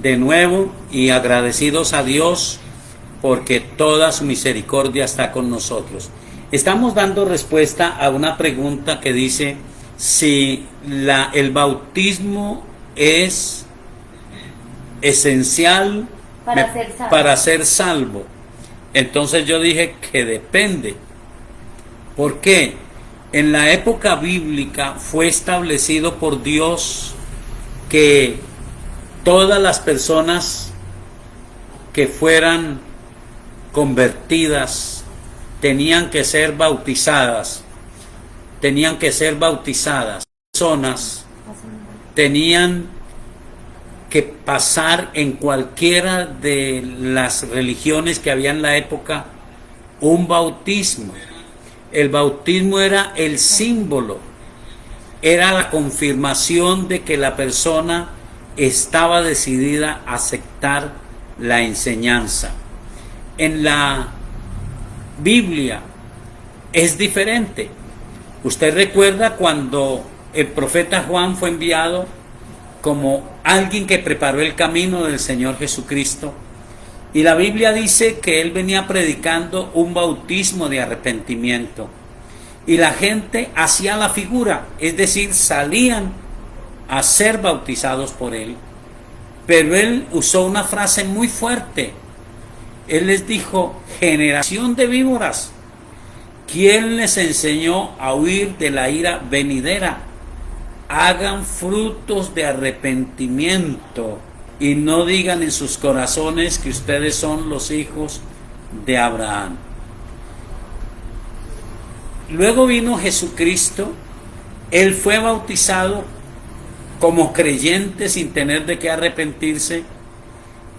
de nuevo y agradecidos a Dios porque toda su misericordia está con nosotros. Estamos dando respuesta a una pregunta que dice si el bautismo es esencial para ser salvo. Entonces yo dije que depende. ¿Por qué? En la época bíblica fue establecido por Dios que todas las personas que fueran convertidas tenían que ser bautizadas. Personas tenían que pasar en cualquiera de las religiones que había en la época un bautismo. El bautismo era el símbolo, era la confirmación de que la persona estaba decidida a aceptar la enseñanza. En la Biblia es diferente. Usted recuerda cuando el profeta Juan fue enviado como alguien que preparó el camino del Señor Jesucristo, y la Biblia dice que él venía predicando un bautismo de arrepentimiento, y la gente hacía la figura, es decir, salían a ser bautizados por él. Pero él usó una frase muy fuerte. Él les dijo: generación de víboras, ¿quién les enseñó a huir de la ira venidera? Hagan frutos de arrepentimiento y no digan en sus corazones que ustedes son los hijos de Abraham. Luego vino Jesucristo. Él fue bautizado como creyente sin tener de qué arrepentirse.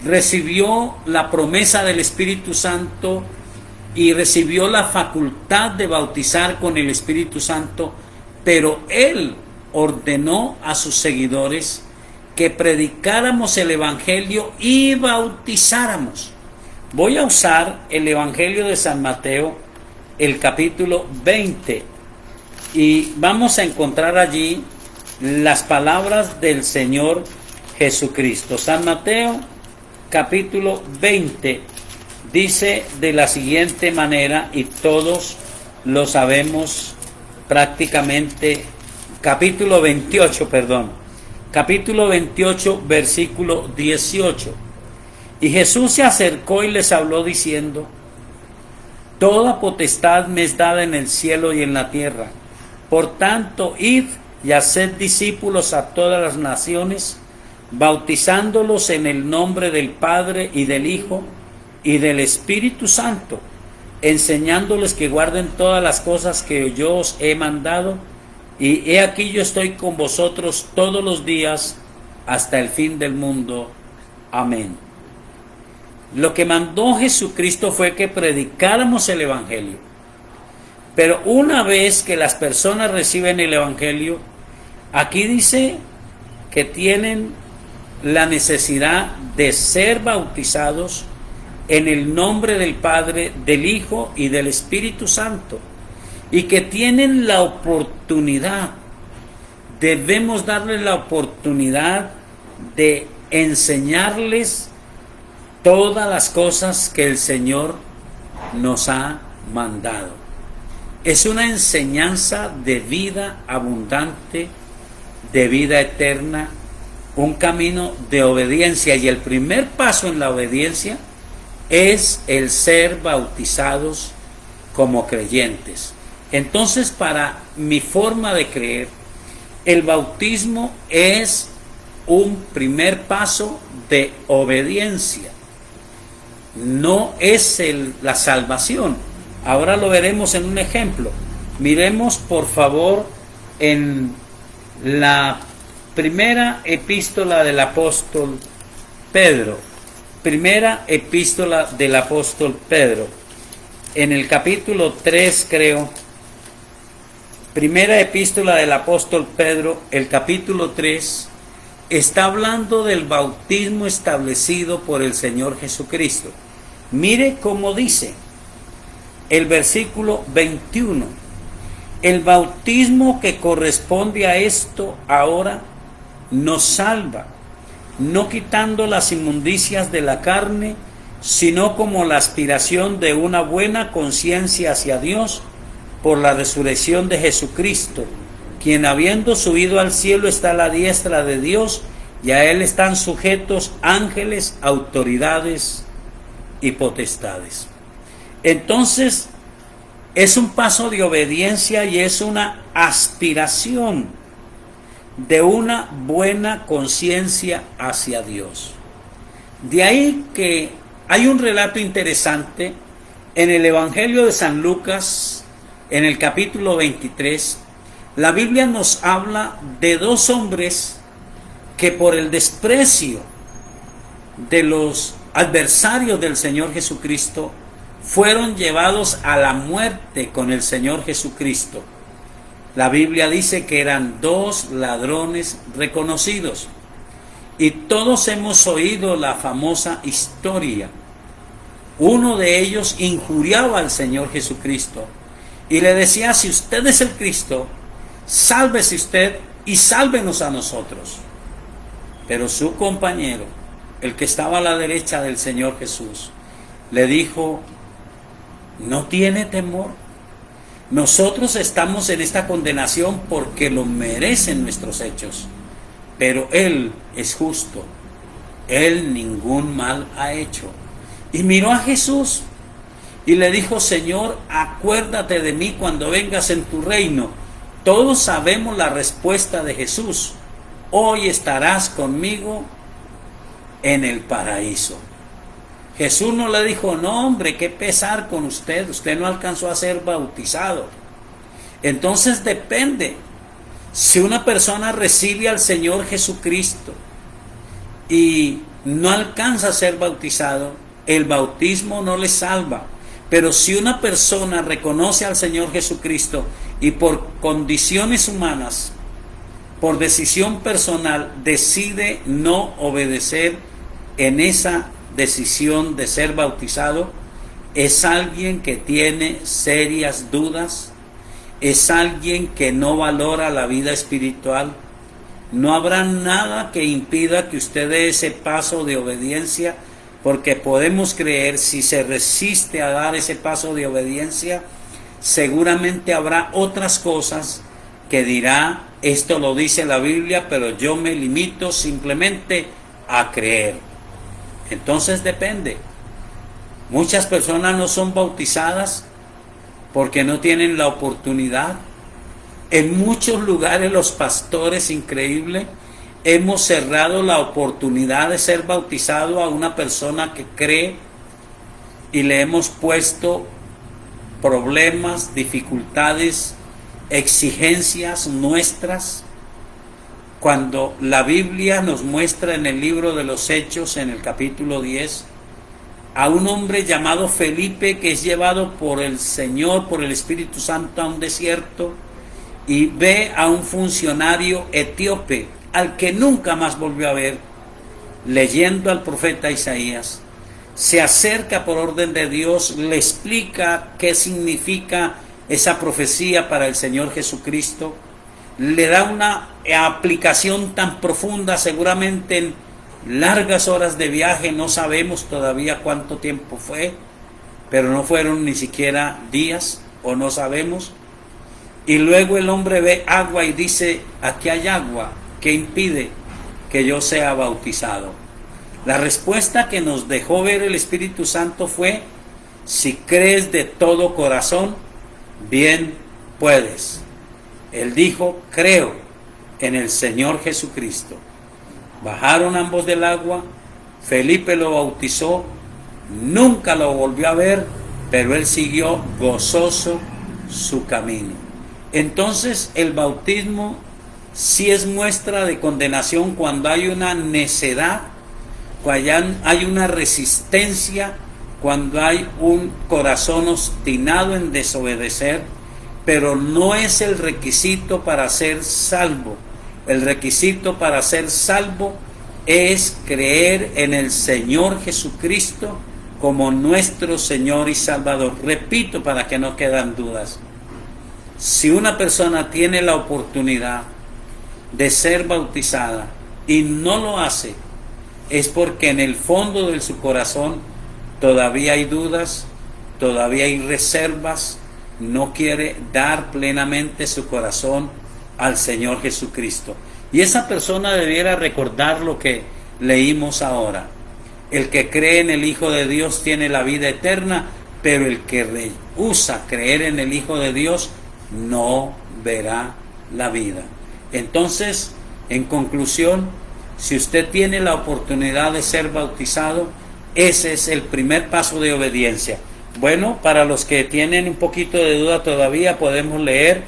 Recibió la promesa del Espíritu Santo y recibió la facultad de bautizar con el Espíritu Santo, pero él ordenó a sus seguidores que predicáramos el Evangelio y bautizáramos. Voy a usar el Evangelio de San Mateo, el capítulo 20, y vamos a encontrar allí las palabras del Señor Jesucristo. San Mateo, capítulo 20, dice de la siguiente manera, y todos lo sabemos prácticamente. Capítulo 28, versículo 18. Y Jesús se acercó y les habló diciendo: toda potestad me es dada en el cielo y en la tierra. Por tanto, id y haced discípulos a todas las naciones, bautizándolos en el nombre del Padre y del Hijo y del Espíritu Santo, enseñándoles que guarden todas las cosas que yo os he mandado. Y he aquí yo estoy con vosotros todos los días hasta el fin del mundo. Amén. Lo que mandó Jesucristo fue que predicáramos el Evangelio. Pero una vez que las personas reciben el Evangelio, aquí dice que tienen la necesidad de ser bautizados en el nombre del Padre, del Hijo y del Espíritu Santo. Y que tienen la oportunidad, debemos darles la oportunidad de enseñarles todas las cosas que el Señor nos ha mandado. Es una enseñanza de vida abundante, de vida eterna, un camino de obediencia, y el primer paso en la obediencia es el ser bautizados como creyentes. Entonces, para mi forma de creer, el bautismo es un primer paso de obediencia. No es la salvación. Ahora lo veremos en un ejemplo. Miremos, por favor, en la primera epístola del apóstol Pedro. Primera epístola del apóstol Pedro. En el capítulo 3, creo. Primera epístola del apóstol Pedro, el capítulo 3, está hablando del bautismo establecido por el Señor Jesucristo. Mire cómo dice el versículo 21. El bautismo que corresponde a esto ahora nos salva, no quitando las inmundicias de la carne, sino como la aspiración de una buena conciencia hacia Dios por la resurrección de Jesucristo, quien habiendo subido al cielo está a la diestra de Dios, y a él están sujetos ángeles, autoridades y potestades. Entonces, es un paso de obediencia y es una aspiración de una buena conciencia hacia Dios. De ahí que hay un relato interesante en el Evangelio de San Lucas, en el capítulo 23. La Biblia nos habla de dos hombres que por el desprecio de los adversarios del Señor Jesucristo fueron llevados a la muerte con el Señor Jesucristo. La Biblia dice que eran dos ladrones reconocidos. Y todos hemos oído la famosa historia. Uno de ellos injuriaba al Señor Jesucristo y le decía: si usted es el Cristo, sálvese usted y sálvenos a nosotros. Pero su compañero, el que estaba a la derecha del Señor Jesús, le dijo: no tiene temor. Nosotros estamos en esta condenación porque lo merecen nuestros hechos. Pero Él es justo. Él ningún mal ha hecho. Y miró a Jesús y le dijo: Señor, acuérdate de mí cuando vengas en tu reino. Todos sabemos la respuesta de Jesús: hoy estarás conmigo en el paraíso. Jesús no le dijo: no, hombre, qué pesar con usted. Usted no alcanzó a ser bautizado. Entonces depende. Si una persona recibe al Señor Jesucristo y no alcanza a ser bautizado, el bautismo no le salva. Pero si una persona reconoce al Señor Jesucristo y por condiciones humanas, por decisión personal, decide no obedecer en esa decisión de ser bautizado, es alguien que tiene serias dudas. Es alguien que no valora la vida espiritual. No habrá nada que impida que usted dé ese paso de obediencia, porque podemos creer, si se resiste a dar ese paso de obediencia, seguramente habrá otras cosas que dirá: esto lo dice la Biblia, pero yo me limito simplemente a creer. Entonces depende. Muchas personas no son bautizadas porque no tienen la oportunidad. En muchos lugares los pastores, increíble, hemos cerrado la oportunidad de ser bautizado a una persona que cree y le hemos puesto problemas, dificultades, exigencias nuestras, cuando la Biblia nos muestra en el libro de los Hechos, en el capítulo 10, a un hombre llamado Felipe, que es llevado por el Señor, por el Espíritu Santo, a un desierto, y ve a un funcionario etíope, al que nunca más volvió a ver, leyendo al profeta Isaías. Se acerca por orden de Dios, le explica qué significa esa profecía para el Señor Jesucristo, le da una aplicación tan profunda, seguramente en largas horas de viaje, no sabemos todavía cuánto tiempo fue, pero no fueron ni siquiera días, o no sabemos. Y luego el hombre ve agua y dice: aquí hay agua, ¿qué impide que yo sea bautizado? La respuesta que nos dejó ver el Espíritu Santo fue: si crees de todo corazón, bien puedes. Él dijo: creo en el Señor Jesucristo. Bajaron ambos del agua, Felipe lo bautizó, nunca lo volvió a ver, pero él siguió gozoso su camino. Entonces el bautismo sí es muestra de condenación cuando hay una necedad, cuando hay una resistencia, cuando hay un corazón obstinado en desobedecer, pero no es el requisito para ser salvo. El requisito para ser salvo es creer en el Señor Jesucristo como nuestro Señor y Salvador. Repito, para que no quedan dudas. Si una persona tiene la oportunidad de ser bautizada y no lo hace es porque en el fondo de su corazón todavía hay dudas, todavía hay reservas, no quiere dar plenamente su corazón al Señor Jesucristo. Y esa persona debiera recordar lo que leímos ahora. El que cree en el Hijo de Dios tiene la vida eterna, pero el que rehúsa creer en el Hijo de Dios no verá la vida. Entonces, en conclusión, si usted tiene la oportunidad de ser bautizado, ese es el primer paso de obediencia. Bueno, para los que tienen un poquito de duda todavía, podemos leer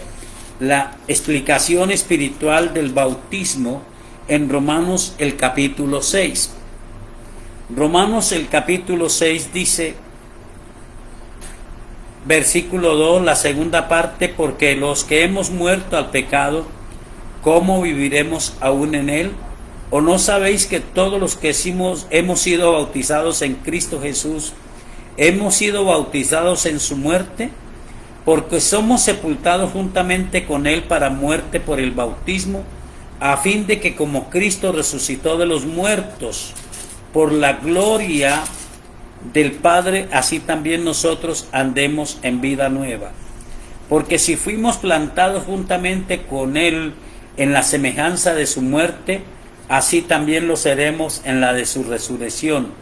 la explicación espiritual del bautismo en Romanos el capítulo 6. Romanos el capítulo 6 dice, versículo 2, la segunda parte, porque los que hemos muerto al pecado, ¿cómo viviremos aún en él? ¿O no sabéis que todos los que hemos sido bautizados en Cristo Jesús, hemos sido bautizados en su muerte? Porque somos sepultados juntamente con él para muerte por el bautismo, a fin de que como Cristo resucitó de los muertos por la gloria del Padre, así también nosotros andemos en vida nueva. Porque si fuimos plantados juntamente con él en la semejanza de su muerte, así también lo seremos en la de su resurrección,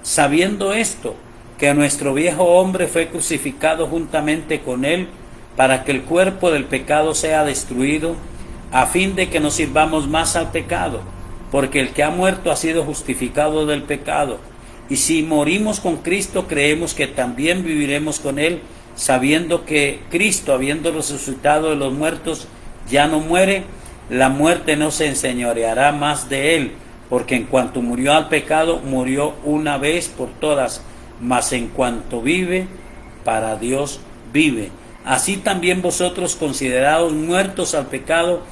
sabiendo esto, que nuestro viejo hombre fue crucificado juntamente con él, para que el cuerpo del pecado sea destruido, a fin de que no sirvamos más al pecado, porque el que ha muerto ha sido justificado del pecado. Y si morimos con Cristo, creemos que también viviremos con él, sabiendo que Cristo, habiendo resucitado de los muertos, ya no muere, la muerte no se enseñoreará más de él, porque en cuanto murió al pecado, murió una vez por todas, mas en cuanto vive, para Dios vive. Así también vosotros, considerados muertos al pecado,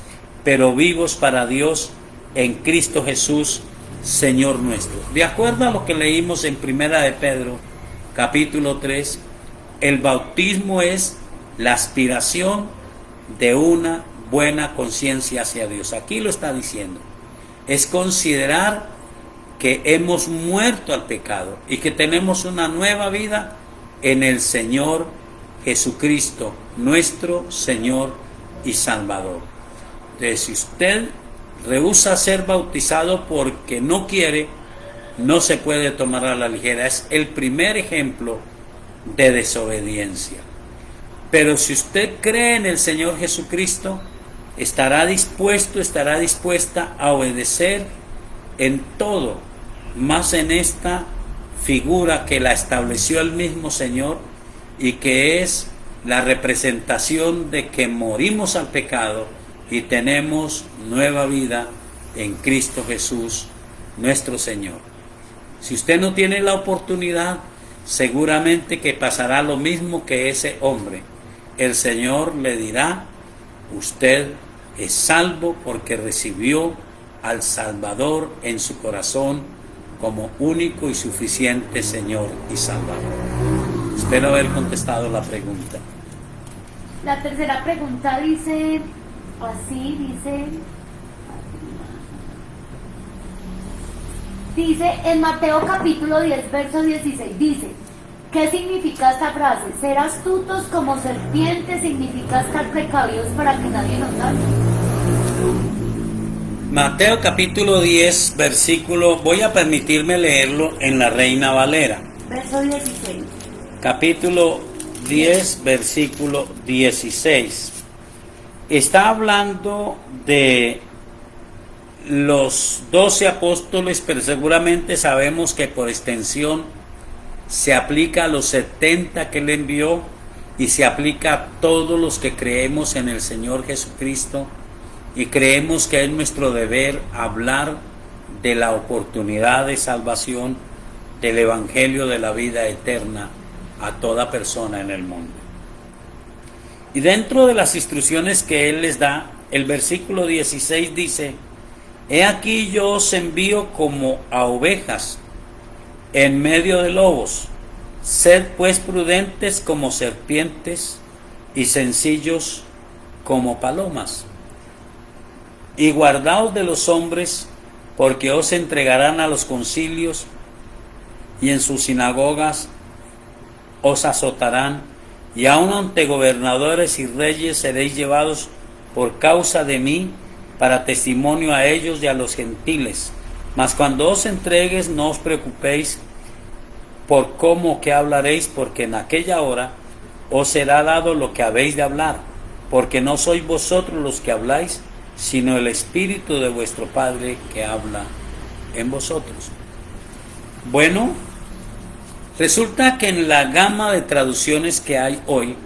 pero vivos para Dios en Cristo Jesús, Señor nuestro. De acuerdo a lo que leímos en Primera de Pedro, capítulo 3, el bautismo es la aspiración de una buena conciencia hacia Dios. Aquí lo está diciendo. Es considerar que hemos muerto al pecado y que tenemos una nueva vida en el Señor Jesucristo, nuestro Señor y Salvador. Entonces, si usted rehúsa ser bautizado porque no quiere, no se puede tomar a la ligera. Es el primer ejemplo de desobediencia. Pero si usted cree en el Señor Jesucristo, estará dispuesta a obedecer en todo, más en esta figura que la estableció el mismo Señor y que es la representación de que morimos al pecado y tenemos nueva vida en Cristo Jesús, nuestro Señor. Si usted no tiene la oportunidad, seguramente que pasará lo mismo que ese hombre. El Señor le dirá, usted es salvo porque recibió al Salvador en su corazón como único y suficiente Señor y Salvador. Espero haber contestado la pregunta. La tercera pregunta dice en Mateo capítulo 10, verso 16, dice, ¿qué significa esta frase? Ser astutos como serpientes significa estar precavidos para que nadie nos dañe. Mateo capítulo 10, versículo, voy a permitirme leerlo en la Reina Valera. Verso 16. Capítulo 10, versículo 16. Está hablando de los 12 apóstoles, pero seguramente sabemos que por extensión se aplica a los 70 que él envió y se aplica a todos los que creemos en el Señor Jesucristo y creemos que es nuestro deber hablar de la oportunidad de salvación, del Evangelio de la vida eterna a toda persona en el mundo. Y dentro de las instrucciones que él les da, el versículo 16 dice, he aquí yo os envío como a ovejas en medio de lobos, sed pues prudentes como serpientes y sencillos como palomas, y guardaos de los hombres, porque os entregarán a los concilios y en sus sinagogas os azotarán, y aun ante gobernadores y reyes seréis llevados por causa de mí para testimonio a ellos y a los gentiles. Mas cuando os entregues, no os preocupéis por cómo o qué hablaréis, porque en aquella hora os será dado lo que habéis de hablar, porque no sois vosotros los que habláis, sino el Espíritu de vuestro Padre que habla en vosotros. Bueno, resulta que en la gama de traducciones que hay hoy,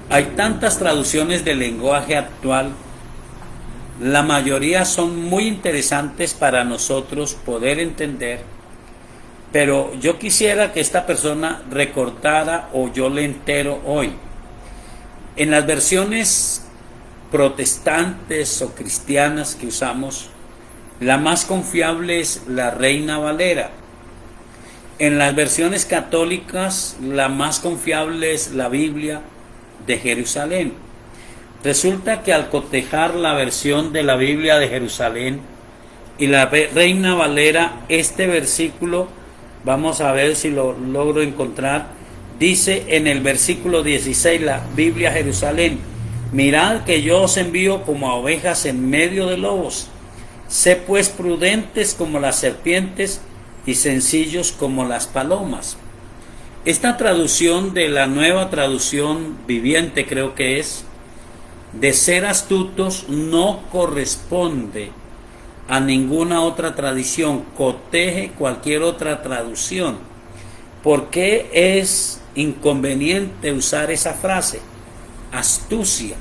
hay tantas traducciones del lenguaje actual. La mayoría son muy interesantes para nosotros poder entender, pero yo quisiera que esta persona recortara o yo le entero hoy. En las versiones protestantes o cristianas que usamos, la más confiable es la Reina Valera. En las versiones católicas, la más confiable es la Biblia de Jerusalén. Resulta que al cotejar la versión de la Biblia de Jerusalén y la Reina Valera, este versículo, vamos a ver si lo logro encontrar, dice en el versículo 16, la Biblia Jerusalén: mirad que yo os envío como a ovejas en medio de lobos. Sé pues prudentes como las serpientes y sencillos como las palomas. Esta traducción de la Nueva Traducción Viviente, creo que es, de ser astutos, no corresponde a ninguna otra tradición, coteje cualquier otra traducción. ¿Por qué es inconveniente usar esa frase? Astucia,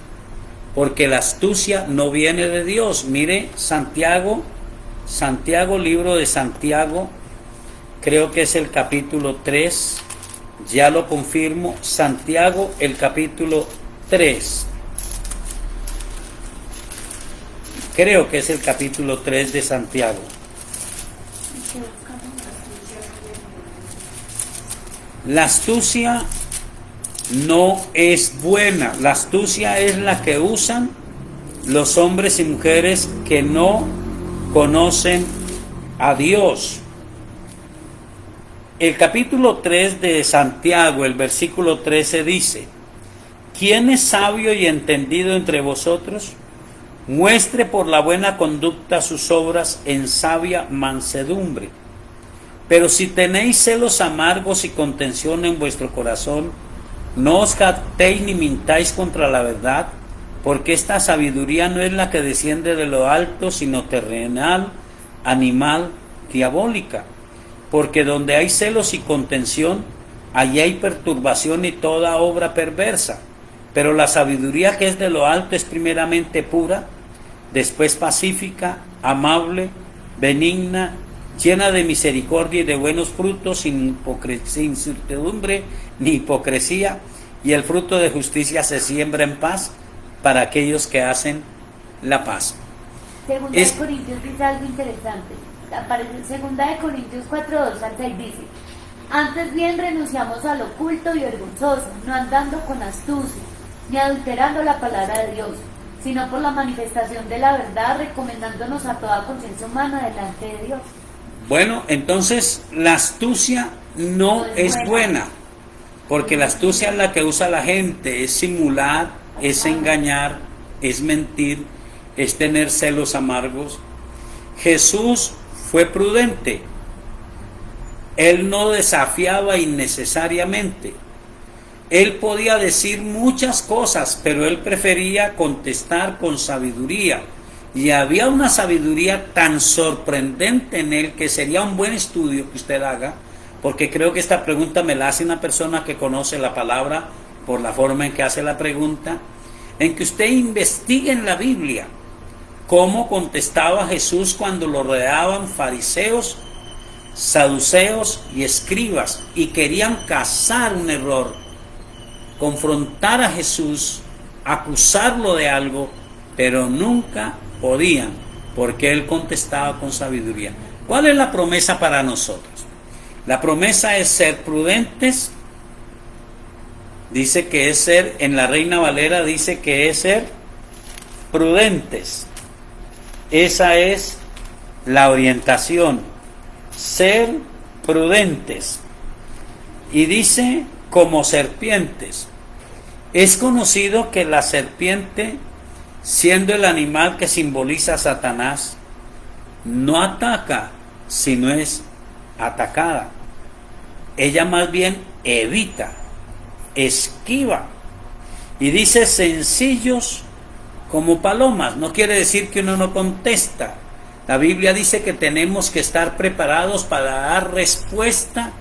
porque la astucia no viene de Dios. Mire, Santiago, libro de Santiago, creo que es el capítulo 3, ya lo confirmo, Santiago, el capítulo 3. Creo que es el capítulo 3 de Santiago. La astucia no es buena. La astucia es la que usan los hombres y mujeres que no conocen a Dios. El capítulo 3 de Santiago, el versículo 13 dice: ¿quién es sabio y entendido entre vosotros? Muestre por la buena conducta sus obras en sabia mansedumbre. Pero si tenéis celos amargos y contención en vuestro corazón, no os jactéis ni mintáis contra la verdad, porque esta sabiduría no es la que desciende de lo alto, sino terrenal, animal, diabólica. Porque donde hay celos y contención, allí hay perturbación y toda obra perversa. Pero la sabiduría que es de lo alto es primeramente pura, después pacífica, amable, benigna, llena de misericordia y de buenos frutos, sin incertidumbre ni hipocresía, y el fruto de justicia se siembra en paz para aquellos que hacen la paz. Segunda de Corintios dice algo interesante. Aparece en Segunda de Corintios 4:2 al 6 dice: antes bien renunciamos al oculto y vergonzoso, no andando con astucia, ni adulterando la palabra de Dios, sino por la manifestación de la verdad, recomendándonos a toda conciencia humana delante de Dios. Bueno, entonces la astucia no es buena, porque la astucia es la que usa la gente, es simular, es engañar, es mentir, es tener celos amargos. Jesús fue prudente, él no desafiaba innecesariamente. Él podía decir muchas cosas, pero él prefería contestar con sabiduría. Y había una sabiduría tan sorprendente en él que sería un buen estudio que usted haga, porque creo que esta pregunta me la hace una persona que conoce la palabra por la forma en que hace la pregunta, en que usted investigue en la Biblia cómo contestaba Jesús cuando lo rodeaban fariseos, saduceos y escribas y querían cazar un error, confrontar a Jesús, acusarlo de algo, pero nunca podían, porque él contestaba con sabiduría. ¿Cuál es la promesa para nosotros? La promesa es ser prudentes. Dice que es ser, en la Reina Valera dice que es ser prudentes. Esa es la orientación, ser prudentes. Y dice, como serpientes. Es conocido que la serpiente, siendo el animal que simboliza a Satanás, no ataca, sino es atacada. Ella más bien evita, esquiva. Y dice sencillos como palomas. No quiere decir que uno no contesta. La Biblia dice que tenemos que estar preparados para dar respuesta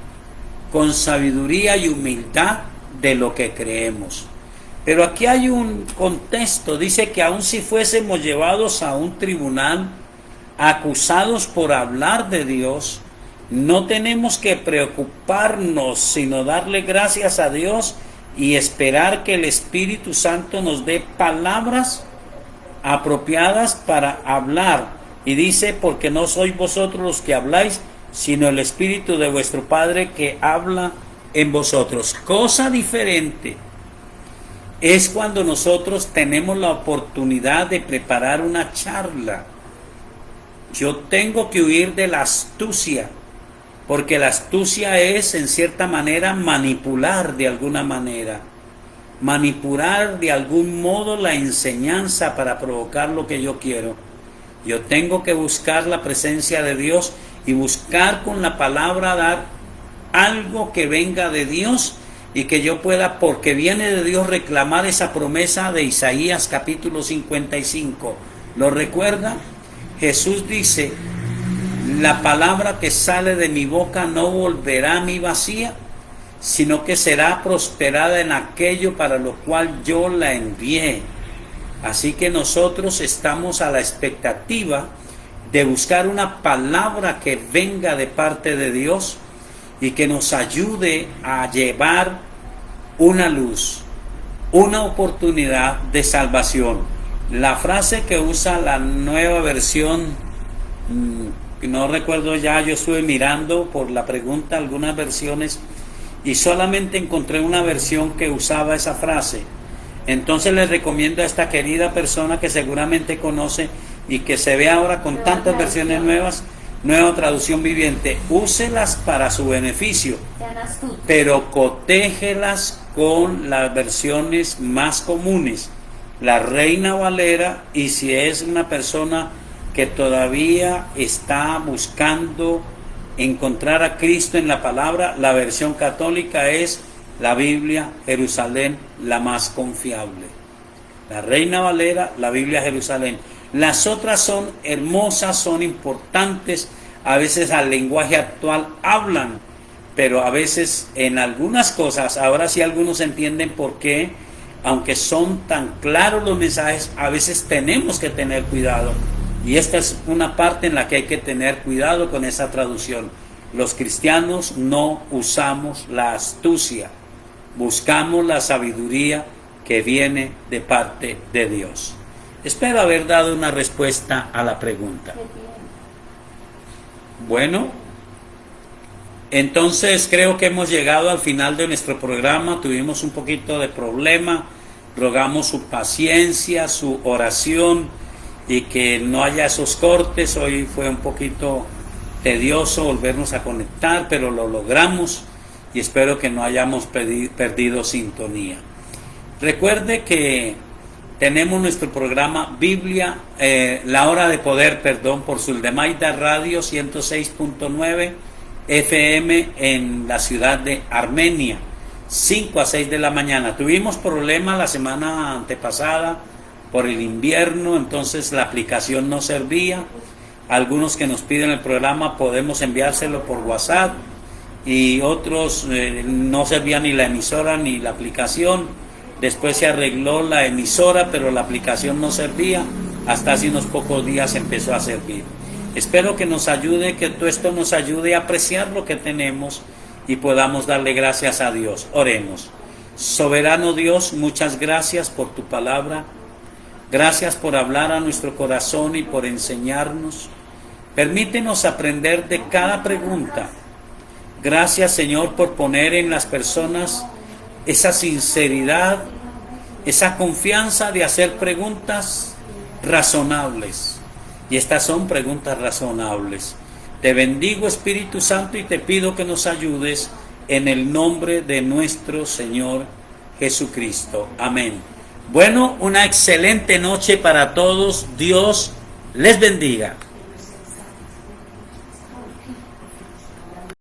con sabiduría y humildad de lo que creemos. Pero aquí hay un contexto. Dice que aun si fuésemos llevados a un tribunal, acusados por hablar de Dios, no tenemos que preocuparnos, sino darle gracias a Dios y esperar que el Espíritu Santo nos dé palabras apropiadas para hablar. Y dice, porque no sois vosotros los que habláis, sino el Espíritu de vuestro Padre que habla en vosotros. Cosa diferente es cuando nosotros tenemos la oportunidad de preparar una charla. Yo tengo que huir de la astucia, porque la astucia es en cierta manera manipular de alguna manera, manipular de algún modo la enseñanza para provocar lo que yo quiero. Yo tengo que buscar la presencia de Dios y buscar con la palabra dar algo que venga de Dios y que yo pueda, porque viene de Dios, reclamar esa promesa de Isaías capítulo 55. ¿Lo recuerda? Jesús dice, la palabra que sale de mi boca no volverá a mí vacía, sino que será prosperada en aquello para lo cual yo la envié. Así que nosotros estamos a la expectativa de buscar una palabra que venga de parte de Dios y que nos ayude a llevar una luz, una oportunidad de salvación. La frase que usa la nueva versión, no recuerdo ya, yo estuve mirando por la pregunta algunas versiones y solamente encontré una versión que usaba esa frase. Entonces les recomiendo a esta querida persona que seguramente conoce y que se ve ahora con tantas versiones nuevas, Nueva Traducción Viviente, úselas para su beneficio, pero cotégelas con las versiones más comunes, la Reina Valera, y si es una persona que todavía está buscando encontrar a Cristo en la palabra, la versión católica es la Biblia Jerusalén, la más confiable. La Reina Valera, la Biblia Jerusalén. Las otras son hermosas, son importantes, a veces al lenguaje actual hablan, pero a veces en algunas cosas, ahora sí algunos entienden por qué, aunque son tan claros los mensajes, a veces tenemos que tener cuidado. Y esta es una parte en la que hay que tener cuidado con esa traducción. Los cristianos no usamos la astucia, buscamos la sabiduría que viene de parte de Dios. Espero haber dado una respuesta a la pregunta. Bueno, entonces creo que hemos llegado al final de nuestro programa. Tuvimos un poquito de problema, rogamos su paciencia, su oración y que no haya esos cortes. Hoy fue un poquito tedioso volvernos a conectar, pero lo logramos y espero que no hayamos perdido sintonía. Recuerde que tenemos nuestro programa Biblia, La Hora de Poder, por Suldemaida Radio 106.9 FM en la ciudad de Armenia, 5 a 6 de la mañana. Tuvimos problemas la semana antepasada por el invierno, entonces la aplicación no servía. Algunos que nos piden el programa podemos enviárselo por WhatsApp y otros no servía ni la emisora ni la aplicación. Después se arregló la emisora, pero la aplicación no servía. Hasta hace unos pocos días empezó a servir. Espero que nos ayude, que todo esto nos ayude a apreciar lo que tenemos y podamos darle gracias a Dios. Oremos. Soberano Dios, muchas gracias por tu palabra. Gracias por hablar a nuestro corazón y por enseñarnos. Permítenos aprender de cada pregunta. Gracias, Señor, por poner en las personas esa sinceridad, esa confianza de hacer preguntas razonables. Y estas son preguntas razonables. Te bendigo, Espíritu Santo, y te pido que nos ayudes en el nombre de nuestro Señor Jesucristo. Amén. Bueno, una excelente noche para todos. Dios les bendiga.